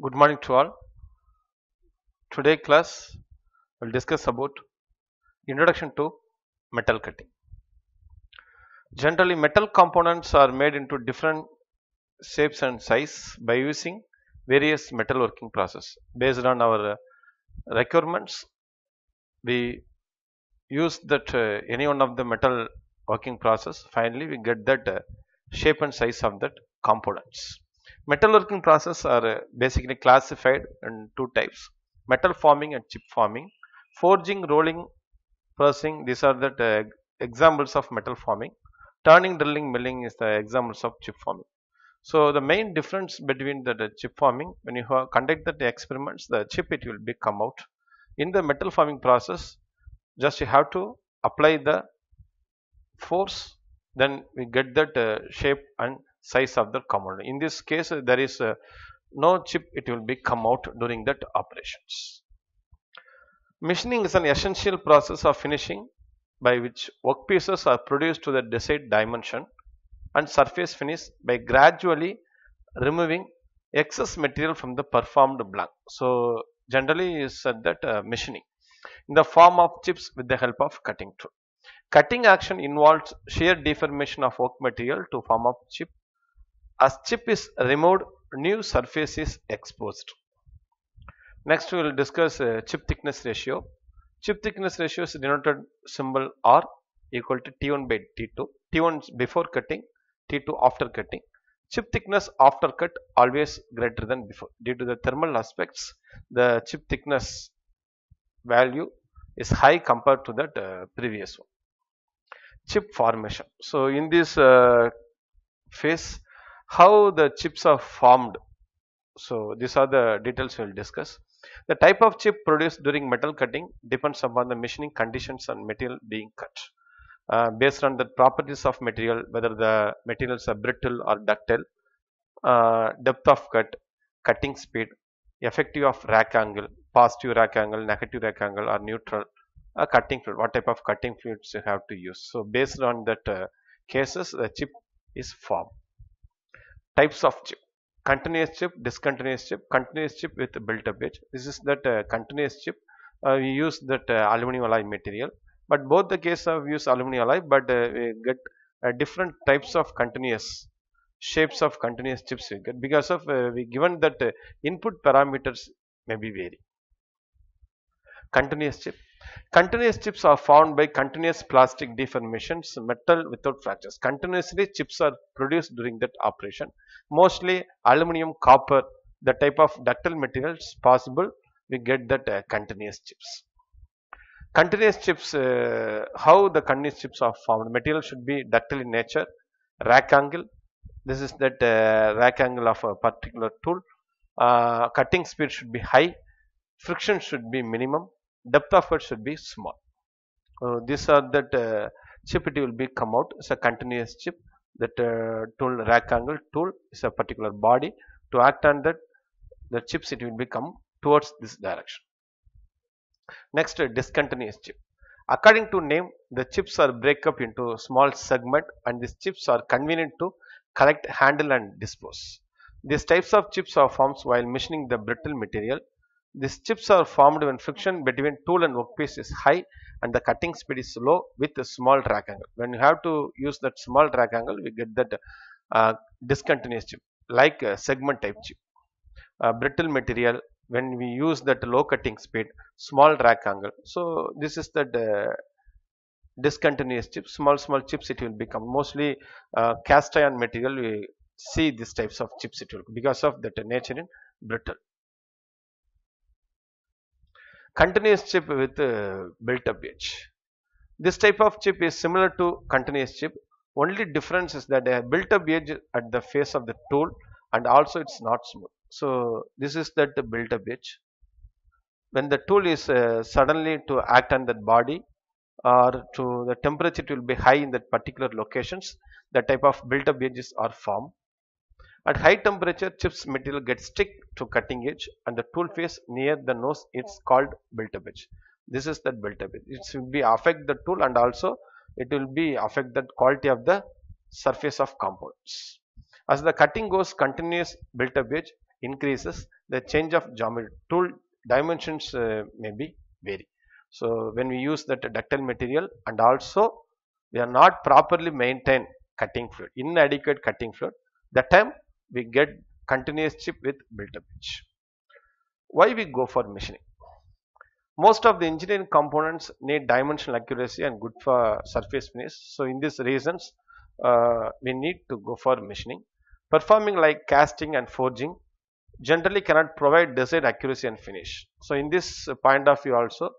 Good morning to all. Today class will discuss about introduction to metal cutting. Generally metal components are made into different shapes and size by using various metalworking process. Based on our requirements, we use that any one of the metal working process. Finally, we get that shape and size of that components. Metalworking process are basically classified in two types: metal forming and chip forming. Forging, rolling, pressing, these are the examples of metal forming. Turning, drilling, milling is the examples of chip forming. So the main difference between the chip forming, when you conduct the experiments, the chip it will be come out. In the metal forming process, just you have to apply the force, then we get that shape and size of the component. In this case, there is no chip, it will be come out during that operations. Machining is an essential process of finishing by which workpieces are produced to the desired dimension and surface finish by gradually removing excess material from the performed blank. So generally is said that machining in the form of chips with the help of cutting tool. Cutting action involves shear deformation of work material to form a chip. As chip is removed, new surface is exposed. Next we will discuss chip thickness ratio. Chip thickness ratio is denoted symbol R equal to T1 by T2. T1 is before cutting, T2 after cutting. Chip thickness after cut always greater than before. Due to the thermal aspects, the chip thickness value is high compared to that previous one. Chip formation. So in this phase, how the chips are formed. So these are the details we will discuss. The type of chip produced during metal cutting depends upon the machining conditions and material being cut. Based on the properties of material, whether the materials are brittle or ductile, depth of cut, cutting speed, effective of rack angle, positive rack angle, negative rack angle or neutral, cutting fluid, what type of cutting fluids you have to use. So based on that cases, the chip is formed. Types of chip: continuous chip, discontinuous chip. Continuous chip with built-up edge. This is that continuous chip. We use that aluminum alloy material, but both the case of use aluminum alloy, but we get different types of continuous shapes of continuous chips we get because of we given that input parameters may be vary. Continuous chip. Continuous chips are formed by continuous plastic deformations, metal without fractures. Continuously chips are produced during that operation. Mostly aluminum, copper, the type of ductile materials possible, we get that continuous chips. Continuous chips, how the continuous chips are formed? Material should be ductile in nature. Rack angle, this is that rack angle of a particular tool. Cutting speed should be high. Friction should be minimum. Depth of cut should be small. These are that chip it will be come out as a continuous chip. That tool rack angle tool is a particular body. To act on that, the chips it will become towards this direction. Next, discontinuous chip. According to name, the chips are break up into small segment and these chips are convenient to collect, handle and dispose. These types of chips are formed while machining the brittle material. These chips are formed when friction between tool and workpiece is high and the cutting speed is low with a small rack angle. When you have to use that small rack angle, we get that discontinuous chip like segment type chip. Brittle material, when we use that low cutting speed, small rack angle. So this is that discontinuous chip. Small chips it will become mostly cast iron material. We see these types of chips it will because of that nature in brittle. Continuous chip with built up edge. This type of chip is similar to continuous chip. Only difference is that a built up edge at the face of the tool and also it's not smooth. So this is that the built up edge. When the tool is suddenly to act on that body or to the temperature it will be high in that particular locations, the type of built up edges are formed. At high temperature, chips material gets stick to cutting edge and the tool face near the nose it's called built up edge. This is that built up edge. It will be affect the tool and also it will be affect the quality of the surface of components. As the cutting goes continuous built up edge, increases, the change of geometry tool dimensions may be vary. So when we use that ductile material, and also we are not properly maintain cutting fluid, inadequate cutting fluid, that time we get continuous chip with built-up edge. Why we go for machining? Most of the engineering components need dimensional accuracy and good for surface finish. So in these reasons, we need to go for machining. Performing like casting and forging generally cannot provide desired accuracy and finish. So in this point of view also,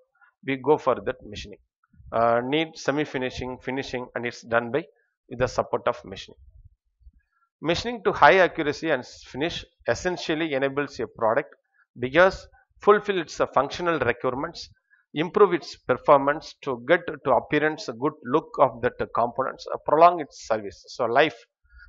we go for that machining. Need semi-finishing, finishing, and it's done by with the support of machining. Machining to high accuracy and finish essentially enables a product because fulfill its functional requirements, improve its performance to get to appearance a good look of that components, prolong its service. So life,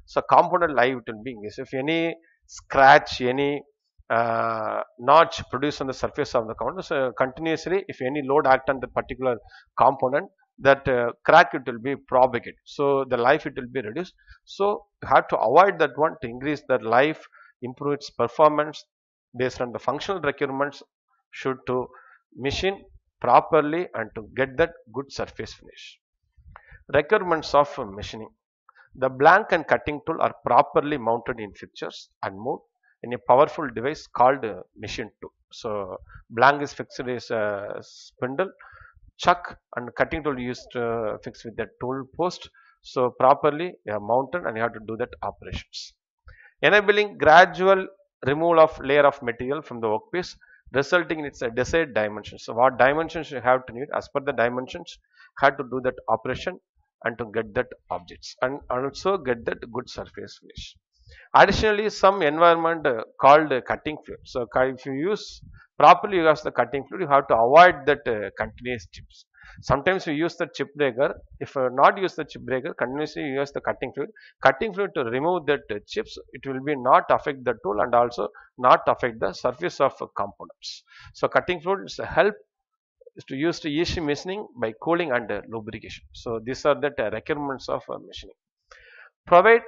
so component life it will be increased. If any scratch, any notch produced on the surface of the component, so continuously if any load act on the particular component, that crack it will be propagated, so the life it will be reduced. So you have to avoid that one to increase the life, improve its performance based on the functional requirements, should to machine properly and to get that good surface finish. Requirements of machining: the blank and cutting tool are properly mounted in fixtures and moved in a powerful device called machine tool. So blank is fixed as a spindle, chuck and cutting tool used fixed with the tool post. So properly they are mounted and you have to do that operations, enabling gradual removal of layer of material from the workpiece, resulting in its desired dimensions. So what dimensions you have to need, as per the dimensions have to do that operation and to get that objects and also get that good surface finish. Additionally, some environment called cutting fluid. So if you use properly use the cutting fluid, you have to avoid that continuous chips. Sometimes we use the chip breaker. If not use the chip breaker, continuously use the cutting fluid. Cutting fluid to remove that chips, it will be not affect the tool and also not affect the surface of components. So cutting fluid is a help is to use to easy machining by cooling and lubrication. So these are the requirements of machining. Provide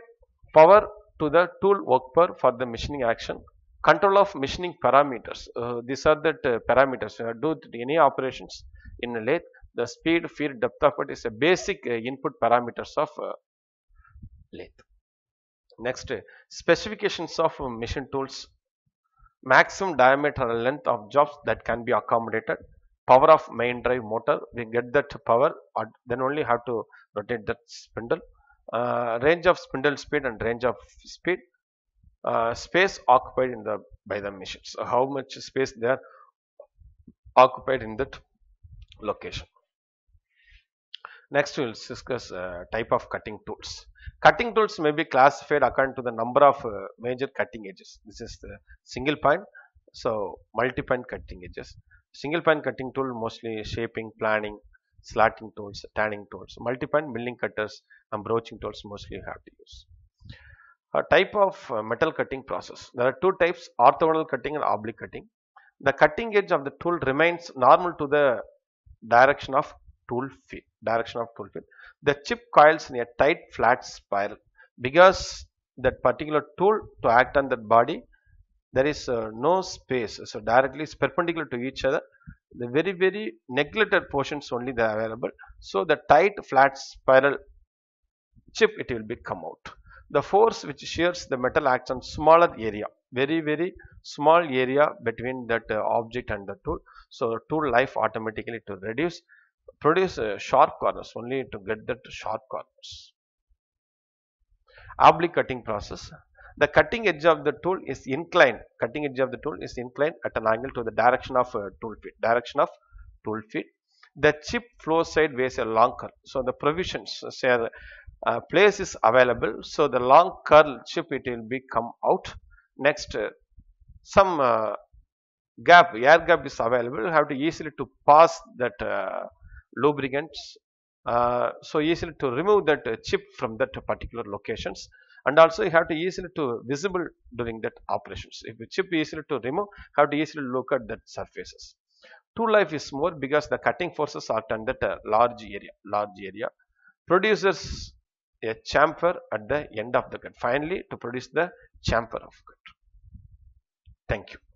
power to the tool worker for the machining action. Control of machining parameters. These are the parameters. Do any operations in a lathe. The speed, feed, depth of it is a basic input parameters of lathe. Next, specifications of machine tools. Maximum diameter and length of jobs that can be accommodated. Power of main drive motor. We get that power, then only have to rotate that spindle. Range of spindle speed and range of speed. Space occupied in the by the machines. So how much space they are occupied in that location. Next we will discuss type of cutting tools. Cutting tools may be classified according to the number of major cutting edges. This is the single point, so multi-point cutting edges. Single point cutting tool mostly shaping, planning, slotting tools, tanning tools. Multi-point milling cutters and broaching tools mostly you have to use. A type of metal cutting process. There are two types: orthogonal cutting and oblique cutting. The cutting edge of the tool remains normal to the direction of tool feed. The chip coils in a tight flat spiral. Because that particular tool to act on that body, there is no space. So directly it's perpendicular to each other. The very neglected portions only they are available. So the tight flat spiral chip it will be come out. The force which shears the metal acts on smaller area, very small area between that object and the tool. So tool life automatically to reduce, produce sharp corners only to get that sharp corners. Oblique cutting process. The cutting edge of the tool is inclined. Cutting edge of the tool is inclined at an angle to the direction of tool feed. The chip flows sideways a long curl. So the provisions say place is available. So the long curl chip it will be come out. Next, some gap, air gap is available. You have to easily to pass that lubricants. So easily to remove that chip from that particular locations, and also you have to easily to visible during that operations. If the chip easily to remove, have to easily look at that surfaces. Tool life is more because the cutting forces are done at a large area. Produces a chamfer at the end of the cut. Finally, to produce the chamfer of cut. Thank you.